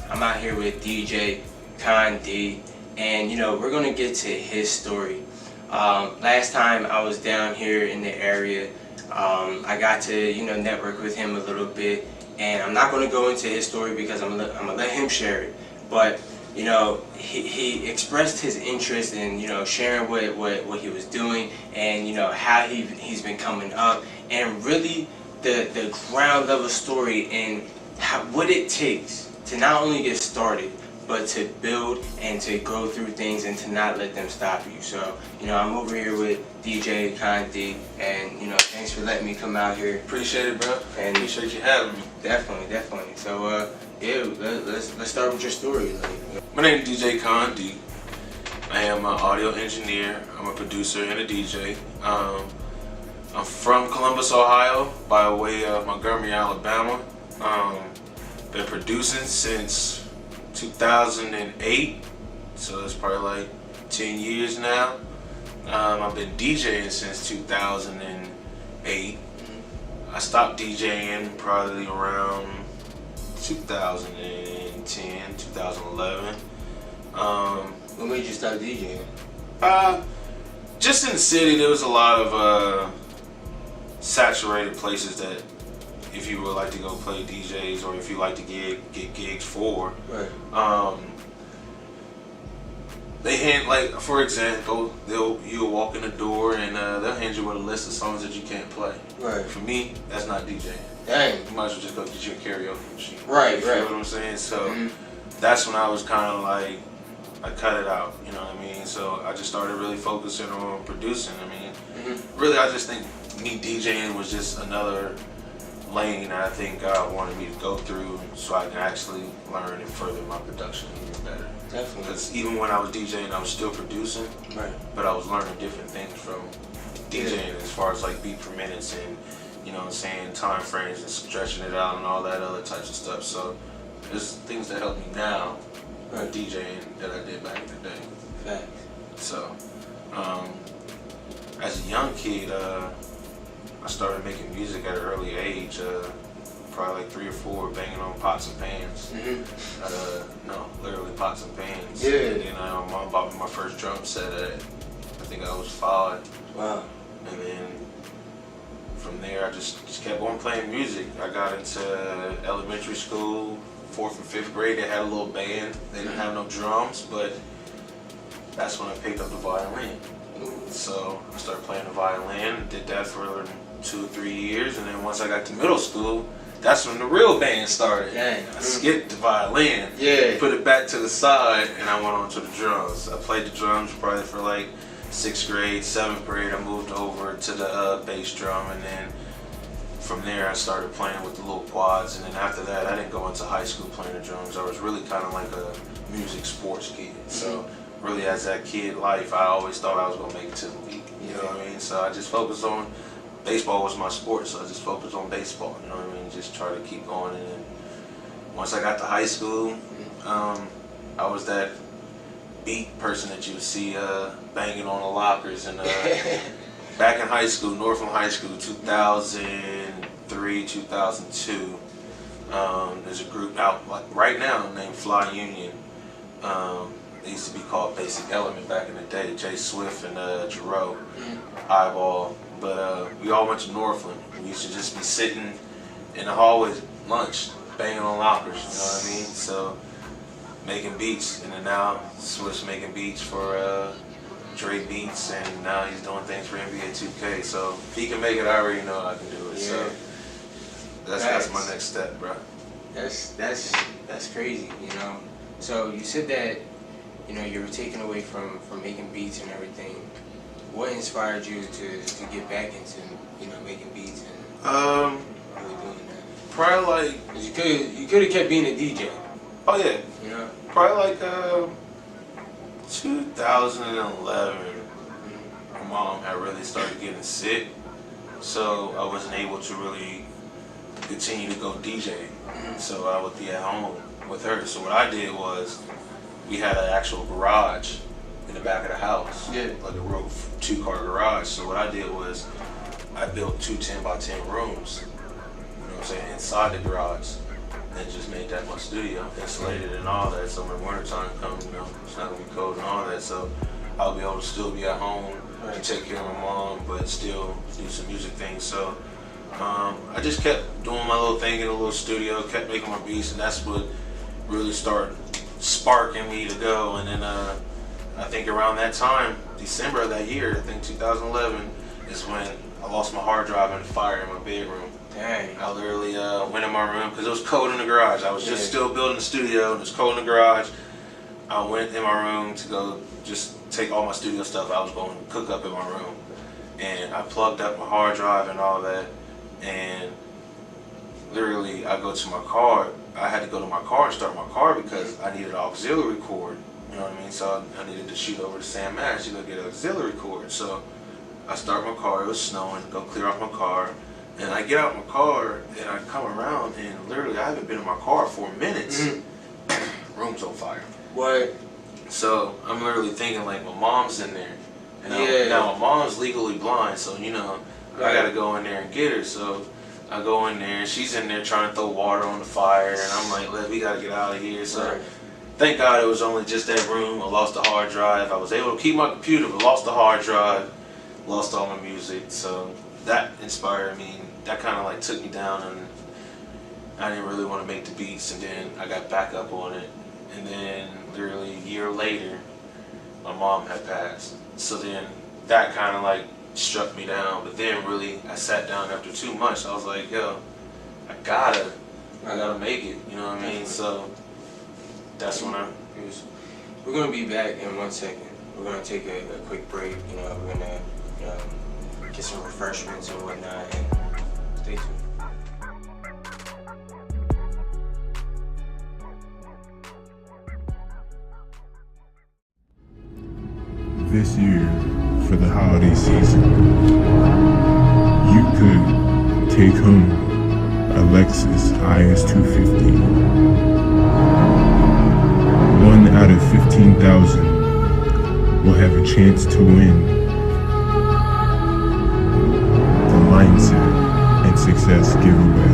I'm out here with DJ Conn D, and we're gonna get to his story. Last time I was down here in the area, I got to network with him a little bit, and I'm not gonna go into his story because I'm gonna let him share it. But he expressed his interest in sharing what he was doing, and how he's been coming up, and really the ground level story and what it takes to not only get started, but to build and to go through things and to not let them stop you. So, I'm over here with DJ Conn D, and thanks for letting me come out here. Appreciate it, bro. And appreciate you having me. Definitely. So, yeah, let's start with your story. My name is DJ Conn D. I am an audio engineer. I'm a producer and a DJ. I'm from Columbus, Ohio, by way of Montgomery, Alabama. Been producing since 2008, so it's probably like 10 years now. I've been DJing since 2008. I stopped DJing probably around 2010, 2011. What made you stop DJing? Just in the city, there was a lot of saturated places that if you would like to go play DJs or if you like to get gigs for. Right. They hand, like, for example, you'll walk in the door and they'll hand you with a list of songs that you can't play. Right. For me, that's not DJing. Dang. You might as well just go get you a karaoke machine. Right. You know what I'm saying? So that's when I was kind of like, I cut it out. You know what I mean? So I just started really focusing on producing. I mean, really, I just think me DJing was just another lane that I think God wanted me to go through so I can actually learn and further my production even better. Definitely. Because even when I was DJing, I was still producing, right, but I was learning different things from DJing as far as like beat per minutes and time frames and stretching it out and all that other types of stuff. So there's things that help me now with DJing that I did back in the day. Fact. So as a young kid, I started making music at an early age, probably like 3 or 4, banging on pots and pans. Literally pots and pans. Yeah. And then my mom bought me my first drum set at, I think I was 5. Wow. And then from there, I just kept on playing music. I got into elementary school, 4th and 5th grade. They had a little band. They didn't have no drums, but that's when I picked up the violin. So I started playing the violin, did that for 2 or 3 years, and then once I got to middle school, that's when the real band started. Dang. I skipped the violin, put it back to the side, and I went on to the drums. I played the drums probably for like 6th grade, 7th grade. I moved over to the bass drum, and then from there I started playing with the little quads, and then after that I didn't go into high school playing the drums. I was really kind of like a music sports kid. So really as that kid life, I always thought I was going to make it to the league. You know what I mean? So I just focused on, baseball was my sport, so I just focused on baseball. You know what I mean? Just try to keep going. And then once I got to high school, I was that beat person that you would see banging on the lockers. And back in high school, Northland High School, 2003, 2002, there's a group out like right now named Fly Union. They used to be called Basic Element back in the day. Jay Swift and Jerome, Eyeball. But we all went to Northland. We used to just be sitting in the hallways, lunch, banging on lockers. You know what I mean? So making beats, and then now Swift's making beats for Dre Beats, and now he's doing things for NBA 2K. So if he can make it, I already know I can do it. Yeah. So that's my next step, bro. That's crazy. So you said that you were taken away from making beats and everything. what inspired you to get back into, you know, making beats and really doing that? Probably like you could have kept being a DJ. Oh yeah. You know? Probably like 2011. My mom had really started getting sick, so I wasn't able to really continue to go DJ. So I would be at home with her. So what I did was, we had an actual garage in the back of the house, like a real 2-car garage. So what I did was, I built 2 10x10 rooms, you know what I'm saying, inside the garage, and just made that my studio, insulated and all that. So when wintertime comes, you know, it's not gonna be cold and all that. So I'll be able to still be at home and take care of my mom, but still do some music things. So I just kept doing my little thing in a little studio, kept making my beats, and that's what really started sparking me to go. And then I think around that time, December of that year, I think 2011, is when I lost my hard drive in a fire in my bedroom. Dang. I literally went in my room because it was cold in the garage. I was just still building the studio, and it was cold in the garage. I went in my room to go just take all my studio stuff I was going to cook up in my room. And I plugged up my hard drive and all that. And literally, I go to my car. I had to go to my car and start my car because I needed an auxiliary cord. You know what I mean? So I needed to shoot over to Sam Mash to go get an auxiliary cord. So I start my car. It was snowing. Go clear off my car. And I get out my car and I come around, and literally I haven't been in my car for minutes. Room's on fire. What? So I'm literally thinking like my mom's in there. And now my mom's legally blind, so you know, I gotta go in there and get her. So I go in there and she's in there trying to throw water on the fire, and I'm like, we gotta get out of here. So thank God it was only just that room. I lost the hard drive. I was able to keep my computer, but lost the hard drive, lost all my music. So that inspired me. That kind of like took me down, and I didn't really want to make the beats, and then I got back up on it. And then literally a year later, my mom had passed. So then that kind of like struck me down. But then really I sat down after 2 months. I was like, yo, I gotta make it. You know what I mean? So that's when We're gonna be back in 1 second. We're gonna take a quick break. You know, we're gonna get some refreshments and whatnot, and stay tuned. This year, for the holiday season, you could take home a Lexus IS250. 1 out of 15,000 will have a chance to win the Mindset and Success giveaway.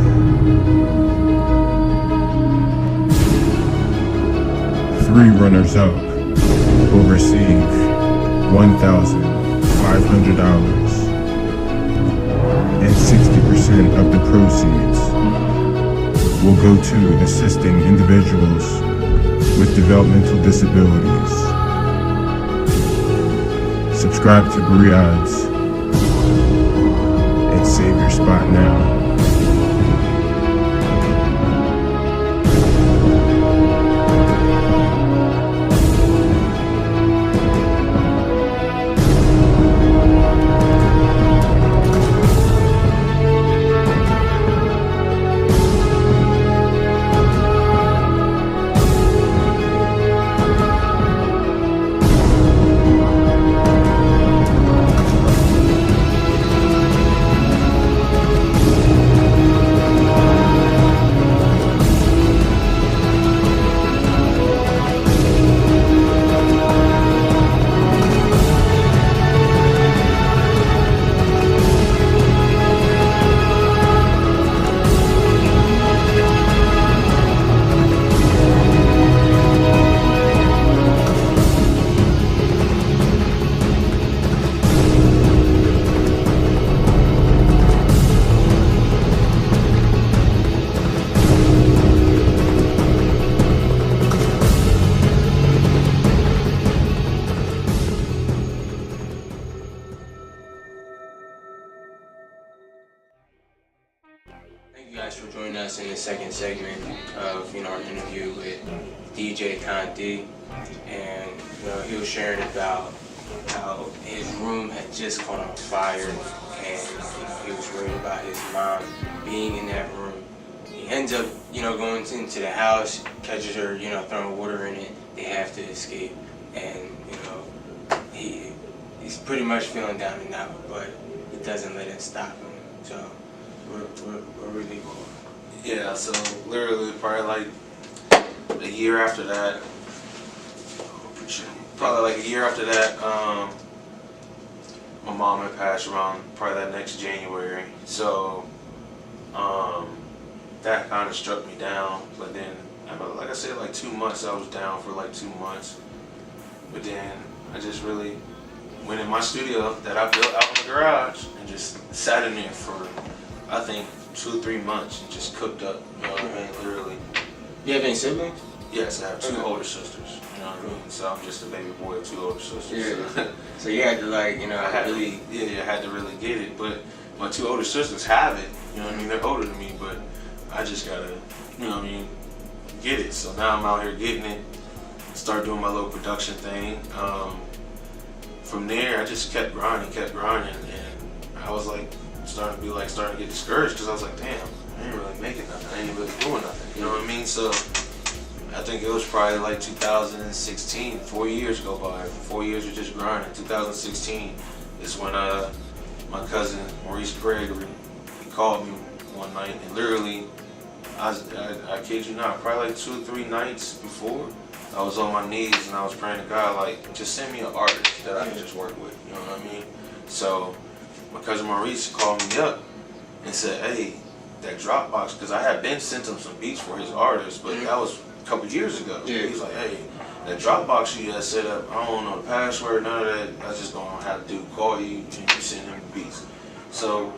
3 runners-up will receive $1,500, and 60% of the proceeds will go to assisting individuals with developmental disabilities. Subscribe to Briads and save your spot now. Thank you guys for joining us in the second segment of our interview with DJ Conn D, and he was sharing about how his room had just caught on fire, and he was worried about his mom being in that room. He ends up, going into the house, catches her, throwing water in it. They have to escape, and he's pretty much feeling down and out, but it doesn't let it stop him. So we're really cool. Yeah, so literally probably like a year after that, my mom had passed around probably that next January. So that kind of struck me down. But then, like I said, like 2 months, I was down for like 2 months. But then I just really went in my studio that I built out in the garage and just sat in there for, I think, 2 or 3 months and just cooked up. You know what I mean? Literally. You have any siblings? Yes, I have 2 older sisters. You know what I mean? So I'm just a baby boy of 2 older sisters. Yeah. So you had to I had to really get it. But my 2 older sisters have it. You know what I mean? They're older than me, but I just gotta, get it. So now I'm out here getting it. Start doing my little production thing. From there, I just kept grinding, and I was like starting to get discouraged because I was like, damn, I ain't really making nothing. I ain't really doing nothing. You know what I mean? So I think it was probably like 2016. 4 years go by. 4 years of just grinding. 2016 is when my cousin Maurice Gregory, he called me one night, and literally, I kid you not, probably like 2 or 3 nights before, I was on my knees and I was praying to God, like, just send me an artist that I can just work with. You know what I mean? So my cousin Maurice called me up and said, hey, that Dropbox, because I had been sent him some beats for his artist, but that was a couple years ago. Yeah. He's like, hey, that Dropbox you had set up, I don't know the password, none of that. I just gonna have to call you and you send him the beats. So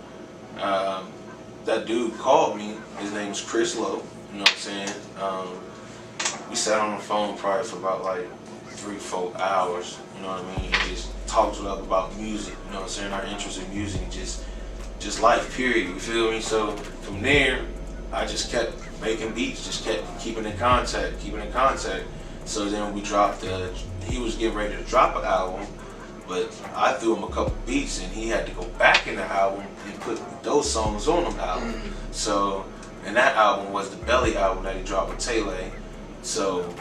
that dude called me. His name is Chris Lowe. You know what I'm saying? We sat on the phone probably for about like 3-4 hours. You know what I mean? And just talked about music. You know what I'm saying? Our interest in music, and just life. Period. You feel me? So from there, I just kept making beats. Just kept keeping in contact. So then we dropped he was getting ready to drop an album, but I threw him a couple beats and he had to go back in the album and put those songs on the album. So, and that album was the Belly album that he dropped with Taylor. So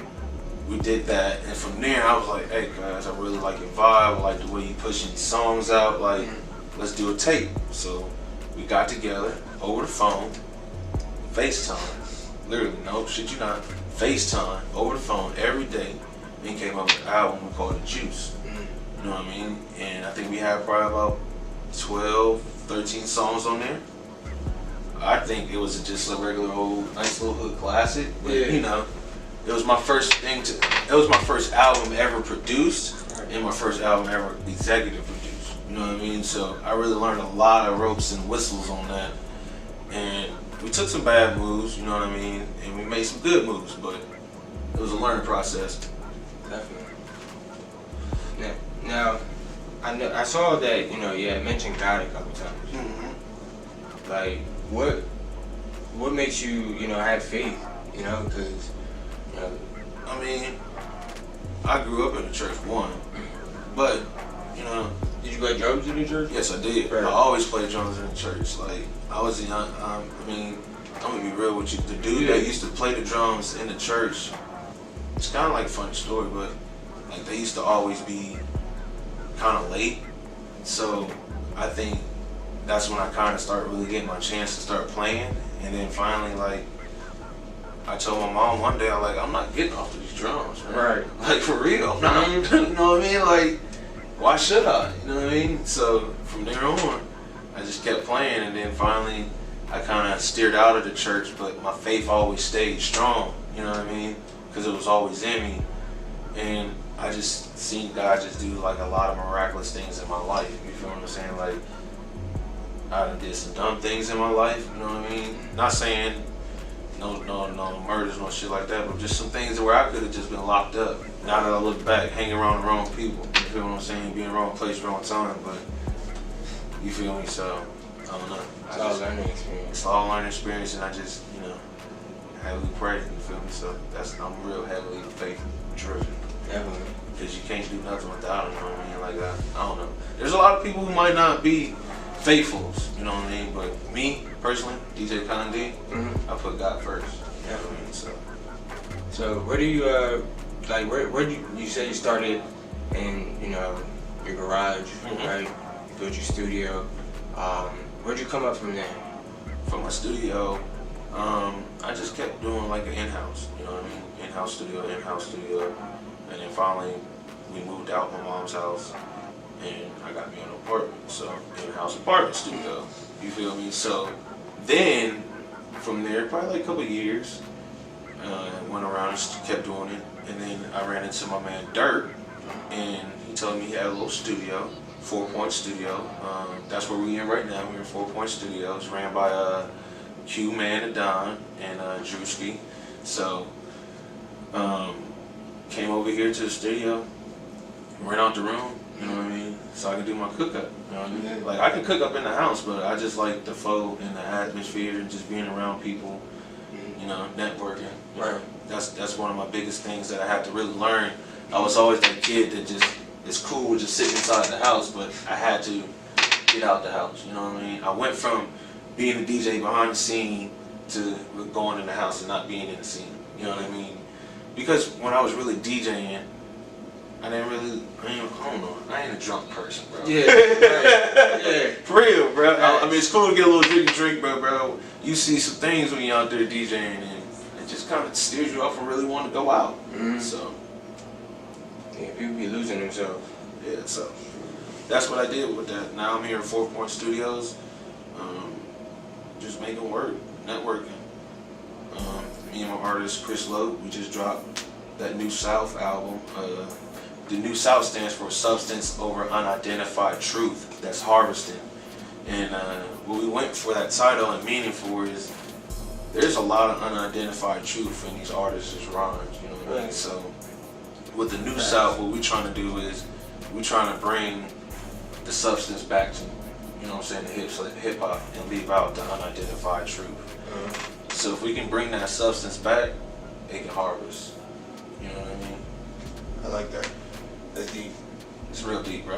we did that, and from there I was like, hey guys, I really like your vibe, I like the way you pushing these songs out, like, let's do a tape. So we got together over the phone, FaceTime, literally, no shit you not, FaceTime over the phone every day, and came up with an album we called it Juice. You know what I mean? And I think we had probably about 12, 13 songs on there. I think it was just a regular old nice little hood classic, but it was my first album ever produced, and my first album ever executive produced. You know what I mean? So I really learned a lot of ropes and whistles on that. And we took some bad moves, you know what I mean? And we made some good moves, but it was a learning process. Definitely. Now, I saw that, you had mentioned God a couple times. Mm-hmm. Like, what makes you, have faith, because, I mean, I grew up in the church, but, Did you play drums in the church? Yes, I did. Right. I always played drums in the church. Like, I was young, I'm gonna be real with you. The dude that used to play the drums in the church, it's kind of like a funny story, but, like, they used to always be kind of late. So, I think that's when I kind of started really getting my chance to start playing. And then finally, like, I told my mom one day, I'm not getting off of these drums, man. Right. Like, for real. I'm not, you know what I mean? Like, why should I? You know what I mean? So, from there on, I just kept playing. And then finally, I kind of steered out of the church, but my faith always stayed strong. You know what I mean? Because it was always in me. And I just seen God just do, like, a lot of miraculous things in my life. You feel what I'm saying? Like, I done did some dumb things in my life. You know what I mean? Not saying no murders, no shit like that, but just some things where I could have just been locked up. Now that I look back, hanging around the wrong people, you feel what I'm saying? Being in the wrong place, wrong time, but you feel me? So, I don't know. It's all learning experience. It's all learning experience, and I just, heavily pray, you feel me? So I'm real heavily faith driven. Definitely. Because you can't do nothing without them, you know what I mean? Like, I don't know. There's a lot of people who might not be faithfuls, you know what I mean? But me, personally, DJ Conn D, I put God first. You know what I mean? So where do you, like, where do you said you started in, you know, your garage, right? Built your studio. Where'd you come up from there? From my studio, I just kept doing like an in-house, you know what I mean? In-house studio. And then finally, we moved out my mom's house and I got me an apartment. So, in-house apartment studio, you feel me? So, then, from there, probably like a couple of years, went around and just kept doing it. And then I ran into my man Dirt, and he told me he had a little studio, 4 Point Studio. That's where we in right now. We're in 4 Point Studio. It's ran by Q Man and Don and Drewski. So came over here to the studio, rent out the room, you know what I mean? So I can do my cook up. You know what I mean? Like I can cook up in the house, but I just like the flow and the atmosphere and just being around people, you know, networking. You know? That's one of my biggest things that I have to really learn. I was always that kid that just it's cool just sitting inside the house, but I had to get out the house, you know what I mean? I went from being a DJ behind the scene to going in the house and not being in the scene, you know what I mean? Because when I was really DJing, I don't know, I ain't a drunk person, bro. Yeah, yeah, for real, bro. I mean, it's cool to get a little drink, bro. You see some things when you're out there DJing and it just kind of steers you off and really want to go out, so. Yeah, people be losing themselves. Yeah, so that's what I did with that. Now I'm here at 4 Point Studios, just making work, networking. Me and my artist Chris Lowe, we just dropped that New South album. The New South stands for Substance Over Unidentified Truth. That's harvesting. And what we went for that title and meaning for is there's a lot of unidentified truth in these artists' rhymes. You know what I mean? So with the New South, what we're trying to do is we're trying to bring the substance back to, you know what I'm saying, the hip hop and leave out the unidentified truth. So if we can bring that substance back, it can harvest. You know what I mean? I like that. That's deep. It's real deep, bro.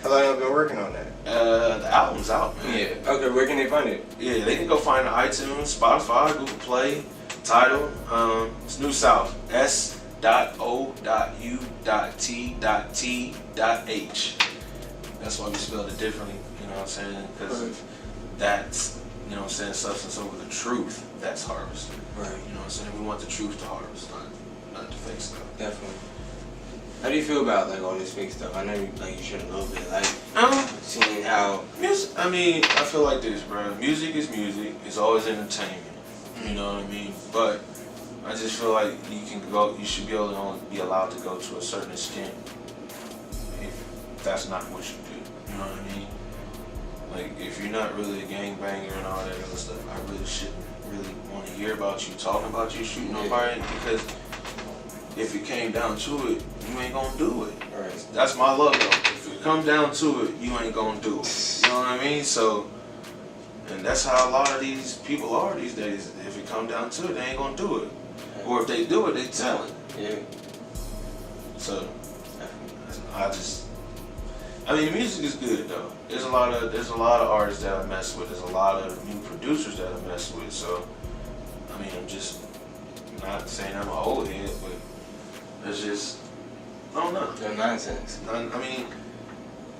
How long have you been working on that? The album's out, man. Yeah. Okay, where can they find it? Yeah, they can go find it on iTunes, Spotify, Google Play, Tidal. It's New South. S.O.U.T.T.H. That's why we spelled it differently, you know what I'm saying? Because that's, you know what I'm saying, substance over the truth that's harvested. Right. You know what I'm saying? We want the truth to harvest, not the fake stuff. Definitely. How do you feel about like all this fake stuff? I know you shared a little bit, like seeing how music. I mean, I feel like this, bro. Music is music. It's always entertainment. You know what I mean? But I just feel like you should be able to only be allowed to go to a certain extent if that's not what you do. You know what I mean? Like, if you're not really a gangbanger and all that other stuff, I really shouldn't really want to hear about you talking about you shooting nobody, because if it came down to it, you ain't gonna do it. Right. That's my love though. If it come down to it, you ain't gonna do it. You know what I mean? So, and that's how a lot of these people are these days. If it come down to it, they ain't gonna do it. Or if they do it, they tell it. Yeah. So, I mean, music is good though. There's a lot of artists that I mess with. There's a lot of new producers that I mess with. So, I mean, I'm just not saying I'm an old head, but it's just, I don't know. No nonsense. I mean,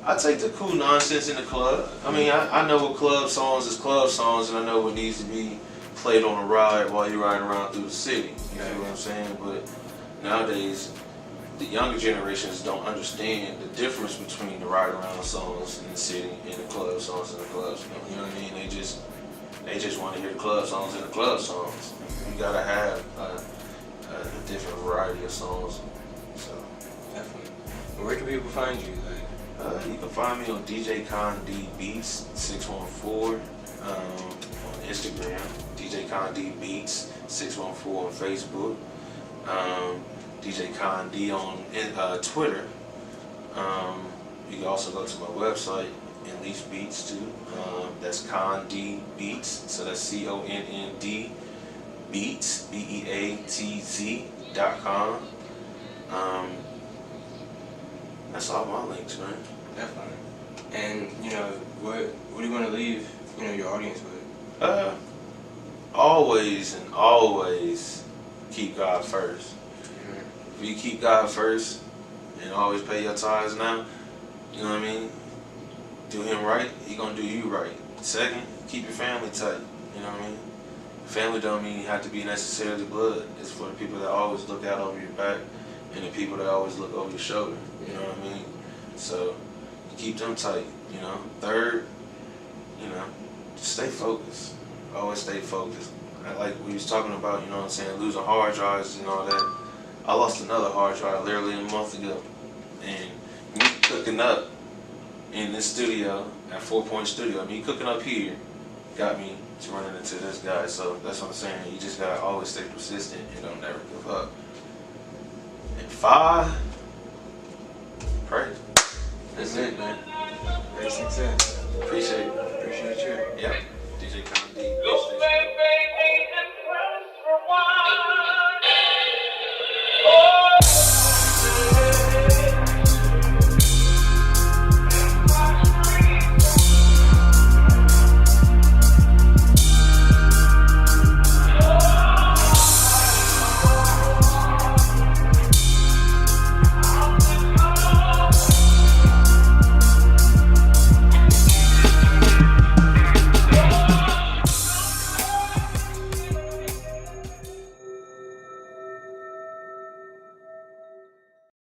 I take the cool nonsense in the club. I mean, I know what club songs is club songs, and I know what needs to be played on a ride while you're riding around through the city. You know what I'm saying? But nowadays, the younger generations don't understand the difference between the ride around songs in the city and the club songs in the clubs. You know what I mean? They just want to hear the club songs and the club songs. You gotta have a different variety of songs. So definitely. Where can people find you? Like, you can find me on DJ Conn D Beats 614 on Instagram. DJ Conn D Beats 614 on Facebook. DJ Conn D on Twitter. You can also go to my website and lease beats too. That's Conn D Beats. So that's CONND Beats BEATZ.com. That's all my links, man. Definitely. And you know, what do you want to leave, you know, your audience with? Always and always keep God first. If you keep God first and always pay your tithes now, you know what I mean? Do him right, he gonna do you right. Second, keep your family tight. You know what I mean? Family don't mean you have to be necessarily blood. It's for the people that always look out over your back and the people that always look over your shoulder. You know what I mean? So keep them tight, you know. Third, you know, just stay focused. Always stay focused. Like we was talking about, you know what I'm saying, losing hard drives and all that. I lost another hard drive literally a month ago. And me cooking up in this studio, at 4 Point Studio, me cooking up here got me to running into this guy. So that's what I'm saying. You just gotta always stay persistent and don't never give up. And 5, pray. That's it, man. Great success.